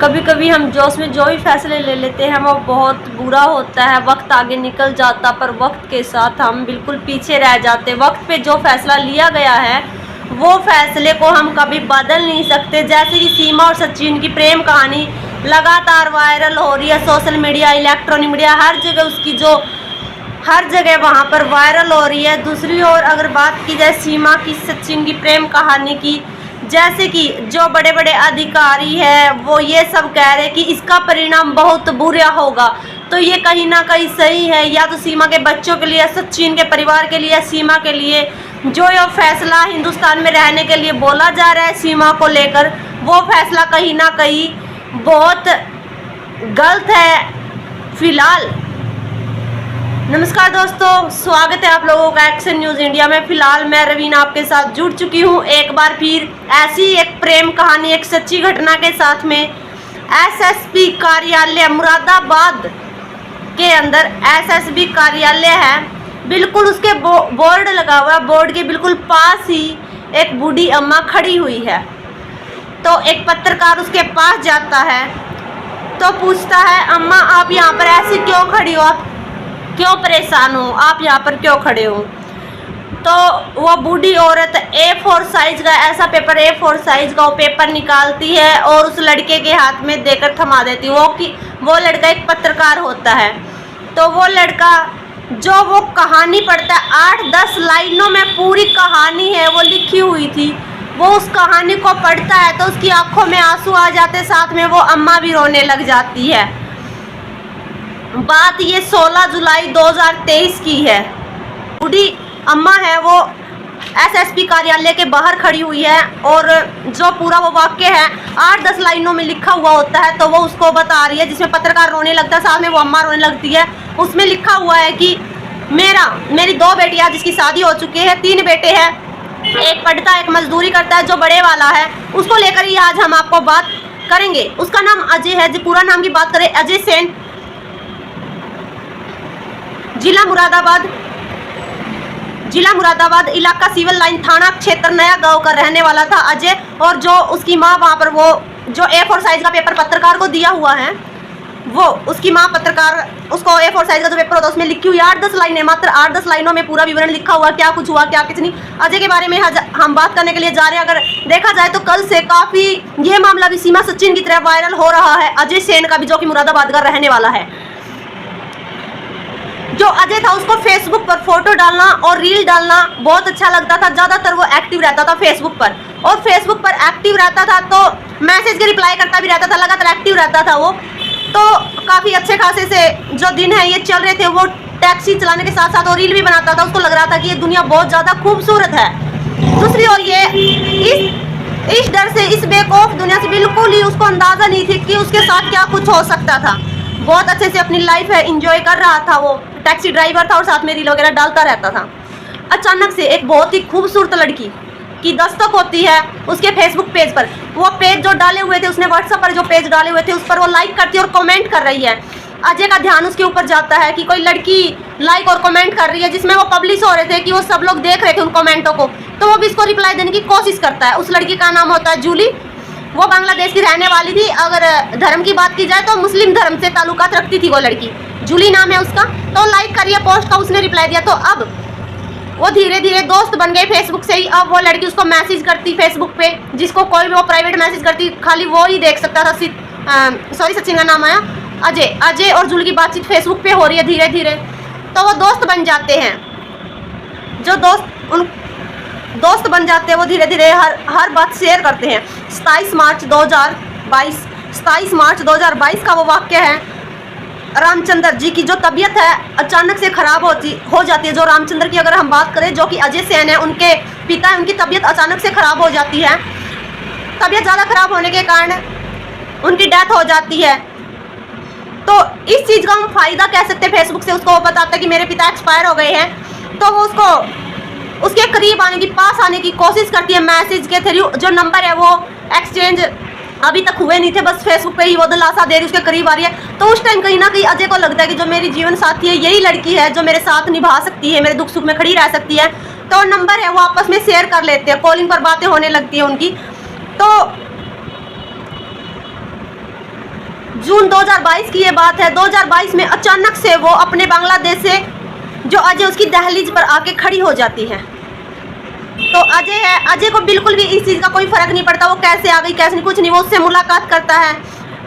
कभी कभी हम जोश में जो भी फैसले ले लेते हैं वो बहुत बुरा होता है। वक्त आगे निकल जाता पर वक्त के साथ हम बिल्कुल पीछे रह जाते। वक्त पे जो फैसला लिया गया है वो फैसले को हम कभी बदल नहीं सकते। जैसे कि सीमा और सचिन की प्रेम कहानी लगातार वायरल हो रही है, सोशल मीडिया, इलेक्ट्रॉनिक मीडिया, हर जगह उसकी जो हर जगह वहाँ पर वायरल हो रही है। दूसरी ओर अगर बात की जाए सीमा की सचिन की प्रेम कहानी की, जैसे कि जो बड़े बड़े अधिकारी हैं वो ये सब कह रहे हैं कि इसका परिणाम बहुत बुरा होगा, तो ये कहीं ना कहीं सही है। या तो सीमा के बच्चों के लिए, सचिन के परिवार के लिए, सीमा के लिए जो ये फैसला हिंदुस्तान में रहने के लिए बोला जा रहा है सीमा को लेकर, वो फैसला कहीं ना कहीं बहुत गलत है। फिलहाल नमस्कार दोस्तों, स्वागत है आप लोगों का एक्शन न्यूज़ इंडिया में। फिलहाल मैं रवीना आपके साथ जुड़ चुकी हूँ एक बार फिर ऐसी एक प्रेम कहानी, एक सच्ची घटना के साथ में। एसएसपी कार्यालय मुरादाबाद के अंदर एसएसपी कार्यालय है, बिल्कुल उसके बोर्ड लगा हुआ है। बोर्ड के बिल्कुल पास ही एक बूढ़ी अम्मा खड़ी हुई है। तो एक पत्रकार उसके पास जाता है तो पूछता है, अम्मा आप यहाँ पर ऐसी क्यों खड़ी हो, आप क्यों परेशान हो, आप यहाँ पर क्यों खड़े हो? तो वो बूढ़ी औरत A4 साइज का ऐसा पेपर, A4 साइज का वो पेपर निकालती है और उस लड़के के हाथ में देकर थमा देती है। वो लड़का एक पत्रकार होता है। तो वो लड़का जो वो कहानी पढ़ता है, 8-10 लाइनों में पूरी कहानी है वो लिखी हुई थी, वो उस कहानी को पढ़ता है तो उसकी आंखों में आंसू आ जाते, साथ में वो अम्मा भी रोने लग जाती है। बात ये 16 जुलाई 2023 की है। बूढ़ी अम्मा है वो एसएसपी कार्यालय के बाहर खड़ी हुई है और जो पूरा वो वाक्य है 8-10 लाइनों में लिखा हुआ होता है, तो वो उसको बता रही है, जिसमें पत्रकार रोने लगता है, साथ में वो अम्मा रोने लगती है। उसमें लिखा हुआ है कि मेरी 2 बेटियां जिसकी शादी हो चुकी है, 3 बेटे हैं, एक पढ़ता है, एक मजदूरी करता है। जो बड़े वाला है उसको लेकर ही आज हम आपको बात करेंगे। उसका नाम अजय है। पूरा नाम की बात करें, अजय सेन, जिला मुरादाबाद, इलाका सिविल लाइन, थाना क्षेत्र नया गांव का रहने वाला था अजय। और जो उसकी माँ वहाँ पर वो जो A4 साइज का पेपर पत्रकार को दिया हुआ है, वो उसकी माँ पत्रकार उसको A4 साइज का जो पेपर होता है उसमें लिखी हुई 8-10 लाइनें, मात्र 8-10 लाइनों में पूरा विवरण लिखा हुआ, क्या कुछ हुआ क्या कुछ नहीं। अजय के बारे में हम बात करने के लिए जा रहे हैं। अगर देखा जाए तो कल से काफ़ी ये मामला भी सीमा सचिन की तरह वायरल हो रहा है, अजय सेन का भी, जो कि मुरादाबाद का रहने वाला है। जो अजय था उसको फेसबुक पर फोटो डालना और रील डालना बहुत अच्छा लगता था। ज़्यादातर वो एक्टिव रहता था फेसबुक पर, और फेसबुक पर एक्टिव रहता था तो मैसेज के रिप्लाई करता भी रहता था, लगातार एक्टिव रहता था वो। तो काफ़ी अच्छे खासे से जो दिन है ये चल रहे थे, वो टैक्सी चलाने के साथ साथ वो रील भी बनाता था। उसको लग रहा था कि ये दुनिया बहुत ज़्यादा खूबसूरत है। दूसरी ओर ये इस डर से, इस बेवकूफ़ दुनिया से बिल्कुल ही उसको अंदाज़ा नहीं थी कि उसके साथ क्या कुछ हो सकता था। बहुत अच्छे से अपनी लाइफ है इंजॉय कर रहा था, वो टैक्सी ड्राइवर था और साथ में रील वगैरह डालता रहता था। अचानक से एक बहुत ही खूबसूरत लड़की की दस्तक होती है उसके फेसबुक पेज पर। वो पेज जो डाले हुए थे, उसने व्हाट्सएप पर जो पेज डाले हुए थे उस पर वो लाइक करती है और कमेंट कर रही है। अजय का ध्यान उसके ऊपर जाता है कि कोई लड़की लाइक और कमेंट कर रही है, जिसमें वो पब्लिश हो रहे थे कि वो सब लोग देख रहे थे उन कमेंटों को। तो वो भी इसको रिप्लाई देने की कोशिश करता है। उस लड़की का नाम होता है जूली, वो बांग्लादेश की रहने वाली थी। अगर धर्म की बात की जाए तो मुस्लिम धर्म से ताल्लुकात रखती थी वो लड़की, जूली नाम है उसका। तो लाइक करिए पोस्ट का, उसने रिप्लाई दिया। तो अब वो धीरे धीरे दोस्त बन गए फेसबुक से ही। अब वो लड़की उसको मैसेज करती फेसबुक पे, जिसको कोई भी वो प्राइवेट मैसेज करती खाली वो ही देख सकता था। सचिन का नाम आया अजय और जूली की बातचीत फेसबुक पे हो रही है धीरे धीरे। तो वो दोस्त बन जाते हैं। जो दोस्त बन जाते हैं वो धीरे धीरे हर बात शेयर करते हैं। 27 मार्च 2022 का वो वाक्य है। रामचंद्र जी की जो तबीयत है अचानक से खराब हो जाती है। जो रामचंद्र की अगर हम बात करें, जो कि अजय सेन है, उनके पिता है, उनकी तबीयत अचानक से खराब हो जाती है। तबीयत ज़्यादा खराब होने के कारण उनकी डेथ हो जाती है। तो इस चीज़ का हम फ़ायदा कह सकते हैं फेसबुक से। उसको वो बताता है कि मेरे पिता एक्सपायर हो गए हैं, तो वो उसको उसके करीब आने की, पास आने की कोशिश करती है मैसेज के थ्रू। जो नंबर है वो एक्सचेंज अभी तक हुए नहीं थे, बस फेसबुक पे ही वो दिलासा दे रही, उसके करीब आ रही है। तो उस टाइम कहीं ना कहीं अजय को लगता है कि जो मेरी जीवन साथी है यही लड़की है जो मेरे साथ निभा सकती है, मेरे दुख सुख में खड़ी रह सकती है। तो नंबर है वो आपस में शेयर कर लेते हैं, कॉलिंग पर बातें होने लगती है उनकी। तो जून 2022 की ये बात है। 2022 में अचानक से वो अपने बांग्लादेश से जो अजय उसकी दहलीज पर आके खड़ी हो जाती है। तो अजय है, अजय को बिल्कुल भी इस चीज़ का कोई फ़र्क नहीं पड़ता वो कैसे आ गई कैसे नहीं, कुछ नहीं। वो उससे मुलाकात करता है,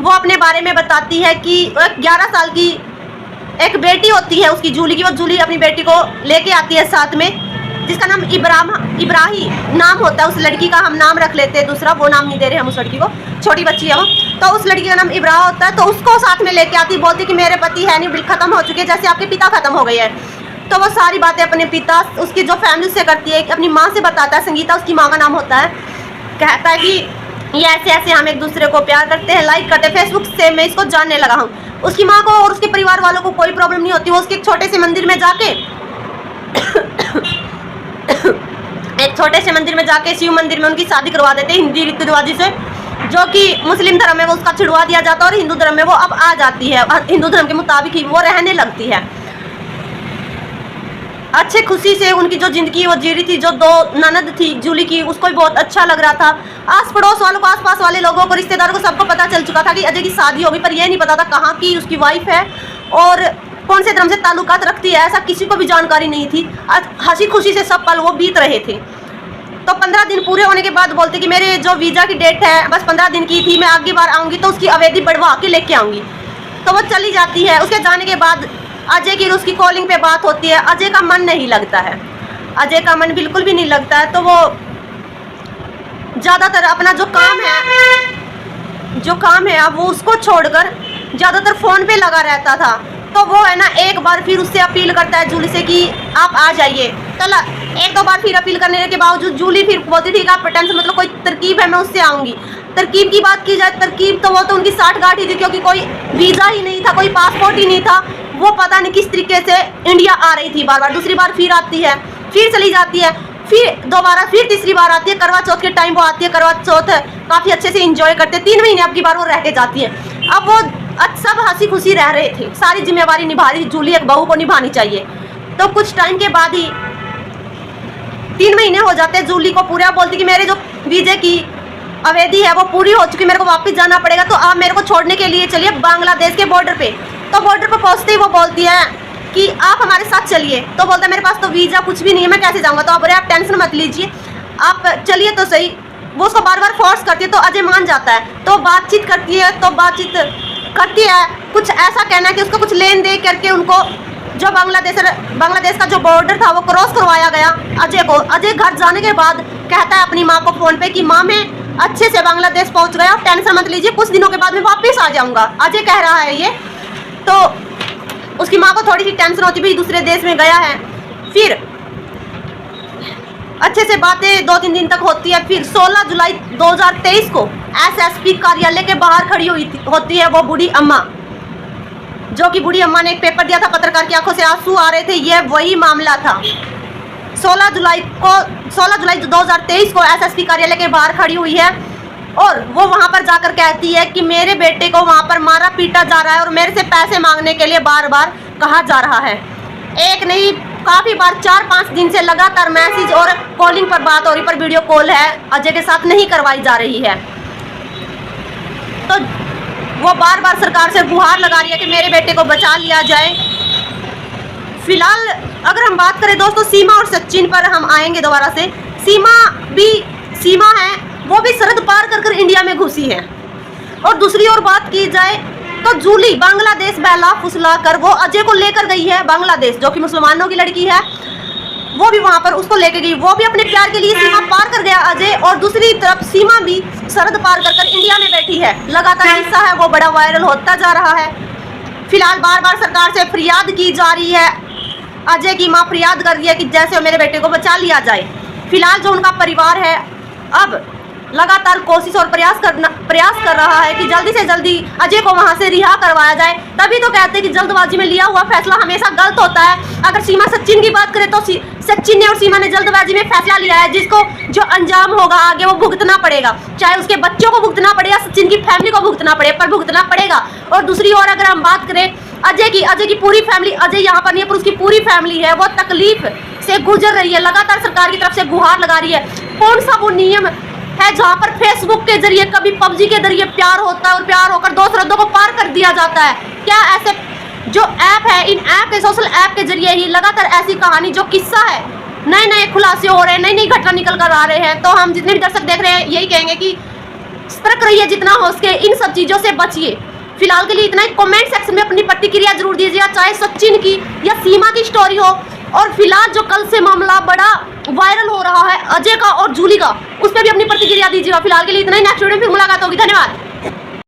वो अपने बारे में बताती है कि 11 साल की एक बेटी होती है उसकी, जूली की। वो जूली अपनी बेटी को लेके आती है साथ में, जिसका नाम इब्राही नाम होता है। उस लड़की का हम नाम रख लेते हैं दूसरा, वो नाम नहीं दे रहे हम उस लड़की को, छोटी बच्ची है वो। तो उस लड़की का नाम इब्राह होता है। तो उसको साथ में लेके आती, बोलती कि मेरे पति है नहीं, खत्म हो चुके, जैसे आपके पिता खत्म हो गए हैं। तो वो सारी बातें अपने पिता, उसकी जो फैमिली से करती है, अपनी माँ से बताता है। संगीता उसकी माँ का नाम होता है। कहता है कि ये ऐसे ऐसे हम एक दूसरे को प्यार करते हैं, लाइक करते हैं, फेसबुक से मैं इसको जानने लगा हूँ। उसकी माँ को और उसके परिवार वालों को कोई प्रॉब्लम नहीं होती। वो उसके एक छोटे से मंदिर में जाके शिव मंदिर में उनकी शादी करवा देते हैं हिंदी रीति रिवाजी से। जो कि मुस्लिम धर्म में वो उसका छिड़वा दिया जाता है और हिंदू धर्म में वो अब आ जाती है। हिंदू धर्म के मुताबिक ही वो रहने लगती है। अच्छे खुशी से उनकी जो ज़िंदगी वो जी रही थी। जो 2 ननद थी जूली की, उसको भी बहुत अच्छा लग रहा था। आस पड़ोस वालों को, आसपास वाले लोगों को, रिश्तेदारों को, सबको पता चल चुका था कि अजय की शादी होगी, पर यह नहीं पता था कहाँ की उसकी वाइफ है और कौन से धर्म से ताल्लुकात रखती है, ऐसा किसी को भी जानकारी नहीं थी। हंसी खुशी से सब पल वो बीत रहे थे। तो 15 दिन पूरे होने के बाद बोलते कि मेरे जो वीज़ा की डेट है बस 15 दिन की थी, मैं अगली बार आऊँगी तो उसकी अवधि बढ़वा के लेके आऊँगी। तो वो चली जाती है। उसके जाने के बाद अजय की उसकी कॉलिंग पे बात होती है। अजय का मन नहीं लगता है, अजय का मन बिल्कुल भी नहीं लगता है। तो वो ज़्यादातर अपना जो काम है अब वो उसको छोड़कर ज़्यादातर फ़ोन पे लगा रहता था। तो वो है ना, एक बार फिर उससे अपील करता है जूली से कि आप आ जाइए। चला 1-2 बार फिर अपील करने के बावजूद जूली फिर बोलती थी कि आप टेंशन मतलब कोई तरकीब है मैं उससे आऊँगी। तरकीब की बात की जाए, तरकीब तो वो तो उनकी 60 गांठ ही थी, क्योंकि कोई वीज़ा ही नहीं था, कोई पासपोर्ट ही नहीं था। वो पता नहीं किस तरीके से इंडिया आ रही थी बार बार। दूसरी बार फिर आती है, फिर चली जाती है, फिर दोबारा फिर तीसरी बार आती है। करवा चौथ के टाइम वो आती है। करवा चौथ काफ़ी अच्छे से इंजॉय करते, 3 महीने अब की बार वो रह के जाती है। अब वो सब हंसी खुशी रह रहे थे, सारी जिम्मेवारी निभा रही। जूली एक बहू को निभानी चाहिए। तो कुछ टाइम के बाद ही 3 महीने हो जाते हैं जूली को पूरा। बोलती कि मेरे जो वीज़े की अवधि है वो पूरी हो चुकी, मेरे को वापस जाना पड़ेगा, तो आप मेरे को छोड़ने के लिए चलिए बांग्लादेश के बॉर्डर पे। तो बॉर्डर पर पहुँचते ही वो बोलती है कि आप हमारे साथ चलिए। तो बोलता है मेरे पास तो वीज़ा कुछ भी नहीं है, मैं कैसे जाऊँगा। तो आप टेंशन मत लीजिए, आप चलिए तो सही। वो उसको बार बार फोर्स करती है। तो अजय मान जाता है। तो बातचीत करती है, तो बातचीत करती है, कुछ ऐसा कहना है कि उसको कुछ लेन देन करके उनको जो बांग्लादेश का जो बॉर्डर था वो क्रॉस करवाया गया अजय को। अजय घर जाने के बाद कहता है अपनी माँ को फ़ोन पे कि माँ मैं अच्छे से बांग्लादेश पहुँच गया, टेंशन मत लीजिए, कुछ दिनों के बाद मैं वापस आ जाऊँगा। अजय कह रहा है ये। तो उसकी माँ को थोड़ी सी टेंशन होती भाई दूसरे देश में गया है। फिर अच्छे से बातें 2-3 दिन तक होती है। फिर 16 जुलाई 2023 को SSP कार्यालय के बाहर खड़ी होती है वो बूढ़ी अम्मा, जो कि बूढ़ी अम्मा ने एक पेपर दिया था, पत्रकार की आंखों से आंसू आ रहे थे। ये वही मामला था। 16 जुलाई 2023 को SSP कार्यालय के बाहर खड़ी हुई है और वो वहाँ पर जाकर कहती है कि मेरे बेटे को वहाँ पर मारा पीटा जा रहा है और मेरे से पैसे मांगने के लिए बार बार कहा जा रहा है। एक नहीं काफ़ी बार 4-5 दिन से लगातार मैसेज और कॉलिंग पर बात हो रही, पर वीडियो कॉल है अजय के साथ नहीं करवाई जा रही है। तो वो बार बार सरकार से गुहार लगा रही है कि मेरे बेटे को बचा लिया जाए। फिलहाल अगर हम बात करें दोस्तों सीमा और सचिन पर हम आएंगे दोबारा से। सीमा है वो भी सरहद पार कर इंडिया में घुसी है। और दूसरी ओर बात की जाए तो जूली बांग्लादेश बहला फुसला कर वो अजय को लेकर गई है बांग्लादेश, जो कि मुसलमानों की लड़की है। वो भी वहाँ पर उसको लेकर गई, वो भी अपने प्यार के लिए सीमा पार कर गया अजय। और दूसरी तरफ सीमा भी सरहद पार कर इंडिया में बैठी है। लगातार हिस्सा है वो बड़ा वायरल होता जा रहा है। फिलहाल बार बार सरकार से फरियाद की जा रही है। अजय की माँ फरियाद कर रही है कि जैसे मेरे बेटे को बचा लिया जाए। फिलहाल जो उनका परिवार है अब लगातार कोशिश और प्रयास कर रहा है कि जल्दी से जल्दी अजय को वहां से रिहा करवाया जाए। तभी तो कहते हैं कि जल्दबाजी में लिया हुआ फैसला हमेशा गलत होता है। अगर सीमा सचिन की बात करें तो सचिन ने और सीमा ने जल्दबाजी में फैसला लिया है, जिसको जो अंजाम होगा आगे वो भुगतना पड़ेगा। चाहे उसके बच्चों को भुगतना पड़े या सचिन की फैमिली को भुगतना पड़े, पर भुगतना पड़ेगा। और दूसरी ओर अगर हम बात करें अजय की पूरी फैमिली, अजय यहाँ पर नहीं है पर उसकी पूरी फैमिली है, वो तकलीफ से गुजर रही है। लगातार सरकार की तरफ से गुहार लगा रही है। कौन सा वो नियम है जहाँ पर फेसबुक के जरिए, कभी पबजी के जरिए प्यार होता है और प्यार होकर दो सरहदों को पार कर दिया जाता है। क्या ऐसे जो ऐप है, इन ऐप के सोशल ऐप के जरिए ही लगातार ऐसी कहानी जो किस्सा है, नए नए खुलासे हो रहे हैं, नई नई घटना निकल कर आ रहे हैं। तो हम जितने भी दर्शक देख रहे हैं यही कहेंगे कि सतर्क रहिए जितना हो सके, इन सब चीज़ों से बचिए। फिलहाल के लिए इतना ही। कमेंट सेक्शन में अपनी प्रतिक्रिया जरूर दीजिएगा, चाहे सचिन की या सीमा की स्टोरी हो। और फिलहाल जो कल से मामला बड़ा वायरल हो रहा है अजय का और जूली का, उस पर भी अपनी प्रतिक्रिया दीजिएगा। फिलहाल के लिए इतना ही। नेक्स्ट वीडियो में फिर मुलाकात होगी। धन्यवाद।